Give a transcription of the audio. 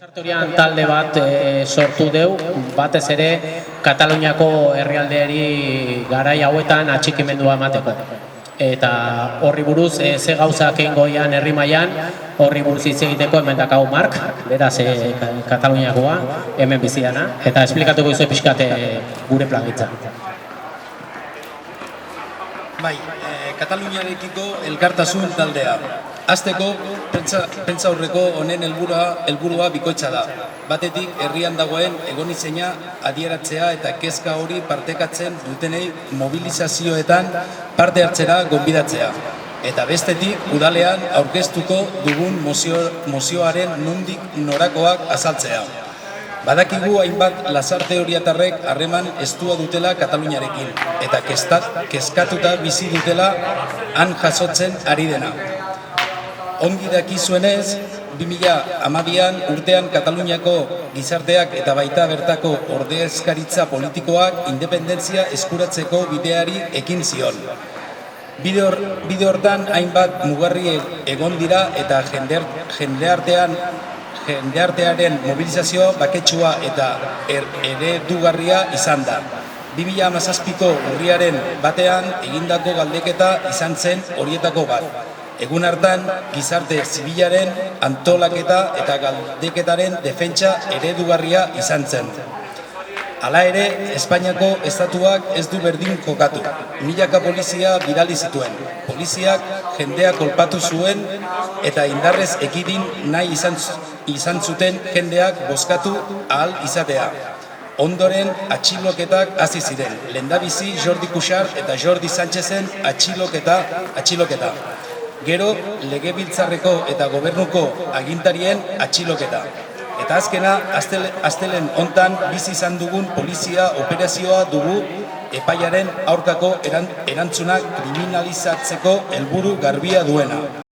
Sartorian talde bat sortu deu, batez ere Kataluniako herrialdeari garai hauetan atxikimendua emateko. Eta horri buruz, ze gauzak goian herri mailan, horri buruz hitz egiteko hemen dakau Mark, beraz Kataluniakoa, hemen biziana, eta esplikatuko izo pixkat gure plangitza. Bai, Kataluniarekiko elkartasun taldea. Hasteko, pentsa aurreko honen helburua bikoitza da. Batetik, herrian dagoen egonizeina adieratzea eta kezka hori partekatzen dutenei mobilizazioetan parte hartzera gonbidatzea. Eta bestetik, udalean aurkeztuko dugun mozioaren nondik norakoak azaltzea. Badakigu hainbat lasarte horiatarrek harreman estua dutela Kataluniarekin, eta kezkatuta bizi dutela han jasotzen ari dena. Ongi dakizuenez, 2012an urtean Kataluniako gizarteak eta baita bertako ordezkaritza politikoak independentzia eskuratzeko bideari ekin zion. Bide hortan hainbat mugarri egon dira eta jendeartearen mobilizazio baketsua eta eredugarria izan da. 2017ko urriaren batean egindako galdeketa izan zen horietako bat. Egun hartan, gizarte zibilaren antolaketa eta galdeketaren defentsa eredugarria izan zen. Hala ere, Espainiako estatuak ez du berdin kokatu. Milaka polizia bidali zituen. Poliziak jendea kolpatu zuen eta indarrez ekidin nahi izan zuten jendeak bozkatu ahal izatea. Ondoren atxiloketak hasi ziren. Lehendabizi Jordi Cuixart eta Jordi Sánchezen atxiloketa. Gero, legebiltzarreko eta gobernuko agintarien atxiloketa. Eta azkena, astelen hontan bizi izan dugun polizia operazioa dugu epaiaren aurkako erantzunak kriminalizatzeko helburu garbia duena.